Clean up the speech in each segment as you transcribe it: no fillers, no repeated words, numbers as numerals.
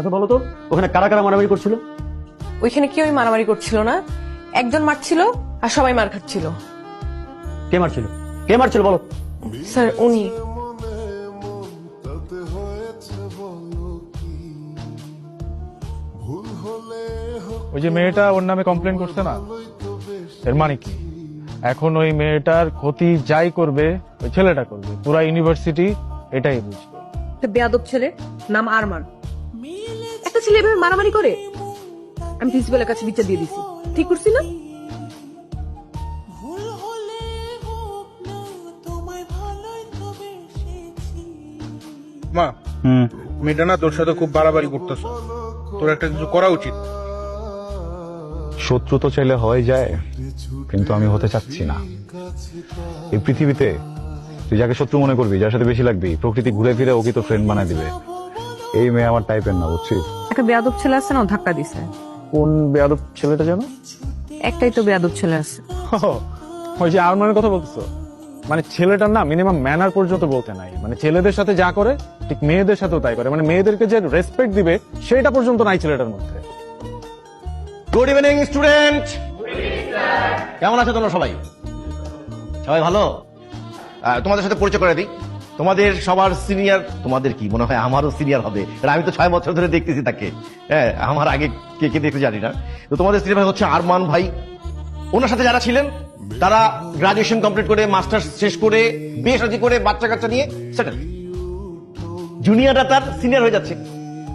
আচ্ছা বলো তো, ওখানে কারা কারা মারামারি করছিল? ওইখানে কেউই মারামারি করছিল না, একজন মারছিল আর সবাই মার খাচ্ছিল। কে মারছিল? কে মারছিল বলো? স্যার উনি। ওই যে মেয়েটা ওর নামে কমপ্লেন করছে না, এর মানে কি? এখন ওই মেয়েটার ক্ষতি যাই করবে ওই ছেলেটা করবে, পুরা ইউনিভার্সিটি এটাই বুঝবে। একটা বেয়াদব ছেলে, নাম আরমান। একটা ছেলে এভাবে মারামারি করে? আমি প্রিন্সিপালের কাছে বিচার দিয়ে দিছি। ঠিক করছি না? মা, মেয়েটা না তোর সাথে খুব বাড়াবাড়ি করতেছ, তোর একটা কিছু করা উচিত। শত্রু তো চাইলে হয়ে যায়, কিন্তু আমি হতে চাচ্ছি না। এই পৃথিবীতে তুই যাকে শত্রু মনে করবি, যার সাথে বেশি লাগবি, প্রকৃতি ঘুরে ফিরে ওকে তো ফ্রেন্ড বানায় দিবে। এই মেয়ে আমার টাইপের না, বুঝছিস? একটা বেয়াদব ছেলে আছে না, ও ধাক্কা দিছে। কোন বেয়াদব ছেলেটা যেন? একটাই তো বেয়াদব ছেলে আছে। ওই যে আরমানের কথা বলতেছো, মানে ছেলেটার না মিনিমাম ম্যানার পর্যন্ত বলতে নাই। মানে ছেলেদের সাথে যা করে ঠিক মেয়েদের সাথেও তাই করে, মানে মেয়েদেরকে যে রেসপেক্ট দিবে সেটা পর্যন্ত নাই ছেলেটার মধ্যে। গুড ইভিনিং স্টুডেন্ট, কেমন আছো তোমরা সবাই? সবাই ভালো? তোমাদের সাথে পরিচয় করে দিই। তোমাদের সবার সিনিয়র, তোমাদের কি মনে হয় আমারও সিনিয়র হবে, কারণ আমি তো 6 বছর ধরে দেখতেছি তাকে। হ্যাঁ, আমার আগে কে কে দেখতে জানি না। তো তোমাদের সিনিয়র ভাই হচ্ছে আরমান ভাই। ওনার সাথে যারা ছিলেন তারা গ্রাজুয়েশন কমপ্লিট করে, মাস্টার্স শেষ করে, বিয়ে শাদী করে, বাচ্চা কাচ্চা নিয়ে সেটেল। জুনিয়ররা তার সিনিয়র হয়ে যাচ্ছে,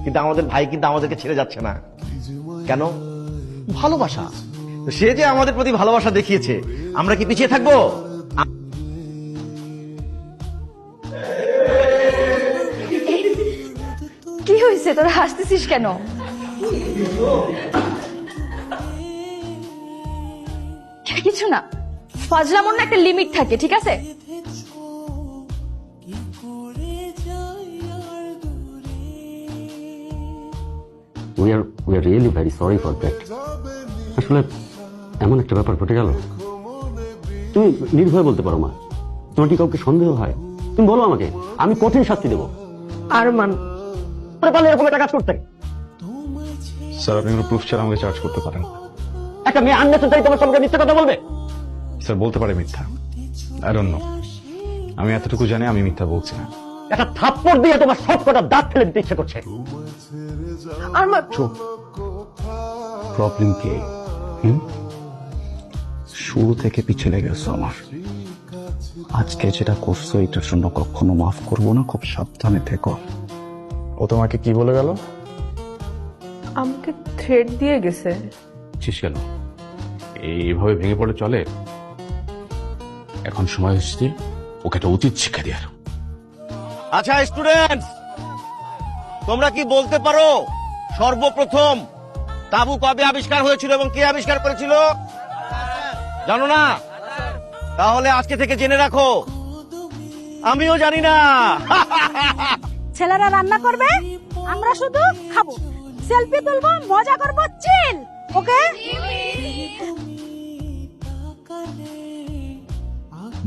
কিন্তু আমাদের ভাই কিন্তু আমাদেরকে ছেড়ে যাচ্ছে না। কেন? ভালোবাসা। তো সে যে আমাদের প্রতি ভালোবাসা দেখিয়েছে, আমরা কি পিছিয়ে থাকবো? কি হয়েছে, তোরা হাসতেছিস কেন? কিছু না, ফজলামোর না একটা লিমিট থাকে, ঠিক আছে? we are really very sorry for that. আসলে এমন একটা ব্যাপার ঘটে গেল। তুমি নির্ভয়ে বলতে পারো মা, তোমার কি কাউকে সন্দেহ হয়? তুমি বলো আমাকে, আমি কঠিন শাস্তি দেবো। আরমান পারলে এরকম একটা কাজ করতে। স্যার, আপনি কোনো প্রুফ ছাড়া আমাকে চার্জ করতে পারেন না। একটা মেয়ে আননেসেসারি তোমার সঙ্গে মিথ্যা কথা বলবে? স্যার, বলতে পারে মিথ্যা, আই ডোন্ট নো। আমি এতটুকু জানি আমি মিথ্যা বলছি না। একটা থাপ্পড় দিয়ে তোমার সব কটা দাঁত ফেলে দিতে ইচ্ছে করছে। আরমান চুপ। প্রবলেম কে? শুরু থেকে পিছনে গেছো আমার। আজকে যেটা করছো এটার জন্য কখনো মাফ করবো না, খুব সাবধানে থেকো। ও তোমাকে কি বলে গেল? আমাকে থ্রেড দিয়ে গেছে। শেষ গেল, এইভাবে ভেঙে পড়ে চলে? এখন সময় হচ্ছে ওকে একটা উচিত শিক্ষা দেওয়ার। আচ্ছা স্টুডেন্টস, তোমরা কি বলতে পারো সর্বপ্রথম তাবু কবে আবিষ্কার হয়েছিল এবং কে আবিষ্কার করেছিল? জানো না? তাহলে আজকে থেকে জেনে রাখো, আমিও জানি না। ছেলেরা রান্না করবে, আমরা শুধু খাবো, সেলফি তুলবো, মজা করবো, চিল। ওকে?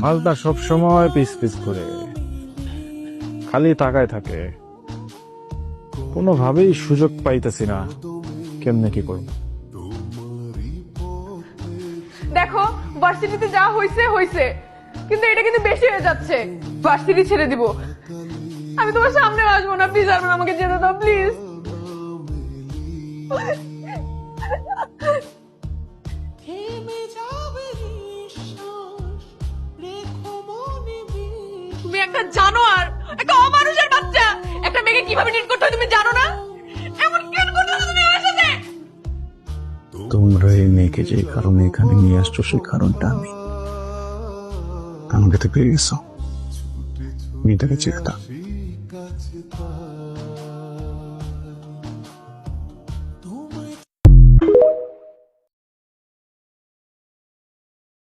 মালদা সব সময় পিস পিস করে খালি তাকায় থাকে, কোনোভাবেই সুযোগ পাইতেছি না কেমনে কি করব। দেখো, ভার্সিটিতে যা হইছে হইছে, কিন্তু এটা কিন্তু বেশি হয়ে যাচ্ছে। ভার্সিটি ছেড়ে দিব, আমি তোমার সামনে আসবো না। প্লিজ আরমান, আমাকে যেতে দাও প্লিজ। তুমি একটা জানোয়ার, একটা অমানুষের বাচ্চা। একটা মেয়েকে কিভাবে ট্রিট করতে হয় তুমি জানো না? এমন কেন করতেছো তুমি আমার সাথে? তোমরা এই মেয়েকে যে কারণে এখানে নিয়ে আসছো সেই কারণটা আমি। আমাকে তো পেয়ে গেছো, মেয়েটাকে চেয়ে